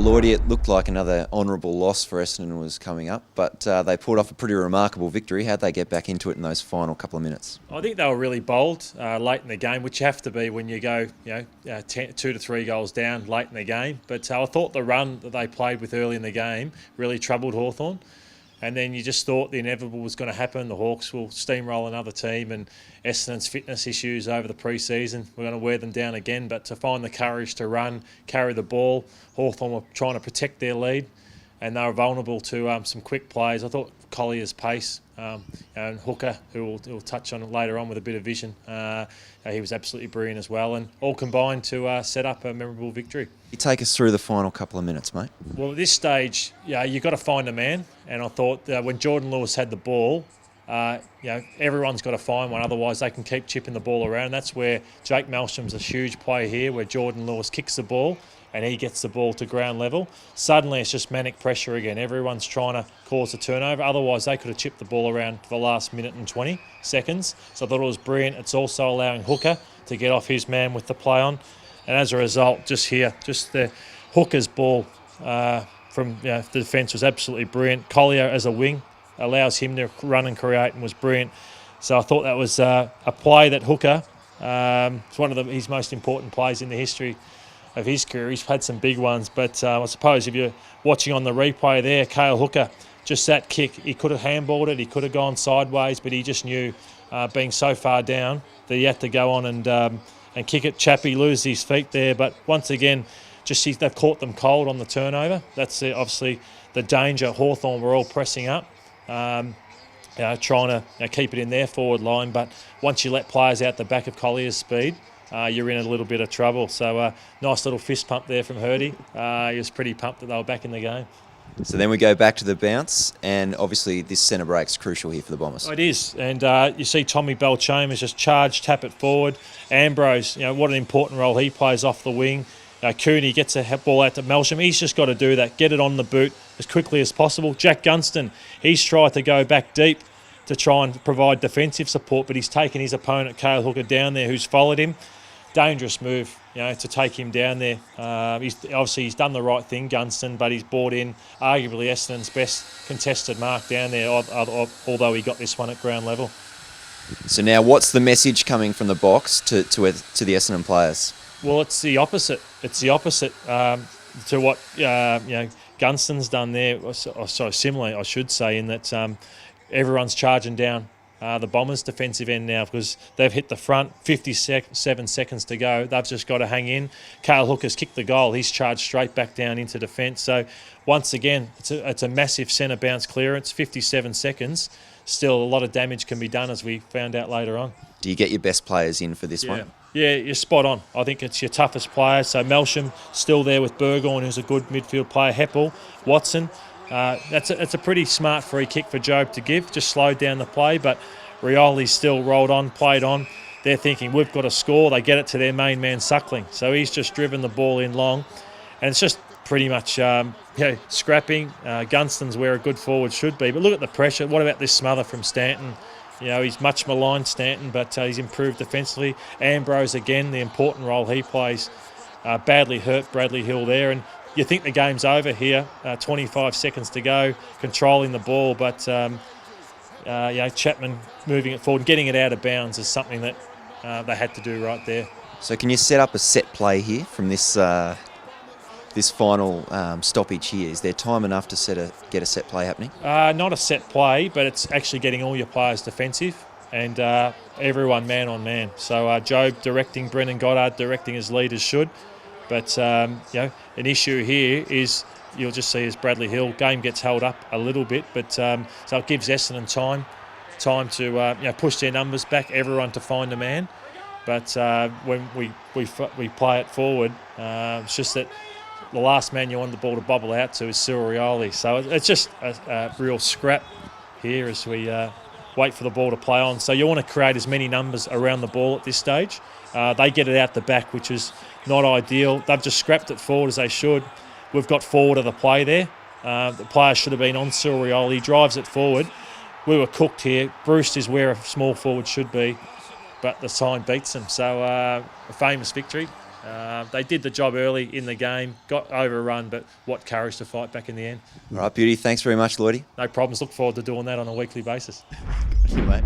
Lloyd, it looked like another honourable loss for Essendon was coming up, but they pulled off a pretty remarkable victory. How'd they get back into it in those final couple of minutes? I think they were really bold late in the game, which you have to be when you go 2 to 3 goals down late in the game. But I thought the run that they played with early in the game really troubled Hawthorn. And then you just thought the inevitable was going to happen. The Hawks will steamroll another team, and Essendon's fitness issues over the pre-season, we're going to wear them down again. But to find the courage to run, carry the ball, Hawthorn were trying to protect their lead, and they were vulnerable to some quick plays. I thought Collier's pace and Hooker, who we'll touch on later on with a bit of vision, he was absolutely brilliant as well, and all combined to set up a memorable victory. You take us through the final couple of minutes, mate. Well, at this stage, you've got to find a man, and I thought when Jordan Lewis had the ball, everyone's got to find one, otherwise they can keep chipping the ball around. That's where Jake Melsham's a huge play here, where Jordan Lewis kicks the ball and he gets the ball to ground level. Suddenly it's just manic pressure again. Everyone's trying to cause a turnover. Otherwise they could have chipped the ball around for the last minute and 20 seconds. So I thought it was brilliant. It's also allowing Hooker to get off his man with the play on. And as a result, just the Hooker's ball from the defence was absolutely brilliant. Collier as a wing allows him to run and create and was brilliant. So I thought that was a play that Hooker, it's one of his most important plays in the history of his career. He's had some big ones, but I suppose if you're watching on the replay there, Cale Hooker, just that kick, he could have handballed it, he could have gone sideways, but he just knew, being so far down, that he had to go on and kick it. Chappie loses his feet there, but once again, they've caught them cold on the turnover. That's obviously the danger. Hawthorn were all pressing up, trying to keep it in their forward line, but once you let players out the back of Collier's speed, you're in a little bit of trouble. So nice little fist pump there from Hurdy. He was pretty pumped that they were back in the game. So then we go back to the bounce, and obviously this centre break's crucial here for the Bombers. It is, and you see Tommy Belchambers just charge, tap it forward. Ambrose, what an important role he plays off the wing. Cooney gets a ball out to Melsham. He's just got to do that, get it on the boot as quickly as possible. Jack Gunston, he's tried to go back deep to try and provide defensive support, but he's taken his opponent, Cale Hooker, down there, who's followed him. Dangerous move, to take him down there. He's done the right thing, Gunston, but he's brought in arguably Essendon's best contested mark down there, although he got this one at ground level. So now what's the message coming from the box to the Essendon players? Well, it's the opposite. It's the opposite to what Gunston's done there. So similarly, I should say, in that everyone's charging down the Bombers' defensive end now, because they've hit the front, 57 seconds to go. They've just got to hang in. Cale Hooker's kicked the goal. He's charged straight back down into defence. So once again, it's a massive centre bounce clearance, 57 seconds. Still, a lot of damage can be done, as we found out later on. Do you get your best players in for this one? Yeah, you're spot on. I think it's your toughest players. So Melsham still there with Burgoyne, who's a good midfield player. Heppel, Watson. That's a pretty smart free kick for Jobe to give. Just slowed down the play, but Rioli's still rolled on, played on. They're thinking, we've got to score. They get it to their main man, Suckling. So he's just driven the ball in long. And it's just pretty much scrapping. Gunston's where a good forward should be. But look at the pressure. What about this smother from Stanton? He's much maligned, Stanton, but he's improved defensively. Ambrose, again, the important role he plays. Badly hurt Bradley Hill there. And you think the game's over here, 25 seconds to go, controlling the ball, but Chapman moving it forward, getting it out of bounds is something that they had to do right there. So can you set up a set play here from this this final stoppage here? Is there time enough to get a set play happening? Not a set play, but it's actually getting all your players defensive and everyone man on man. So Jobe directing, Brendan Goddard directing as leaders should. But an issue here is you'll just see as Bradley Hill game gets held up a little bit, but so it gives Essendon time to push their numbers back, everyone to find a man. But when we play it forward, it's just that the last man you want the ball to bobble out to is Cyril Rioli. So it's just a real scrap here as we wait for the ball to play on. So you want to create as many numbers around the ball at this stage. They get it out the back, which is not ideal. They've just scrapped it forward as they should. We've got forward of the play there. The player should have been on Cyril Rioli. He drives it forward. We were cooked here. Bruce is where a small forward should be, but the sign beats them. So a famous victory. They did the job early in the game, got overrun, but what courage to fight back in the end. All right, Beauty. Thanks very much, Lloydie. No problems. Look forward to doing that on a weekly basis. Thank you, mate.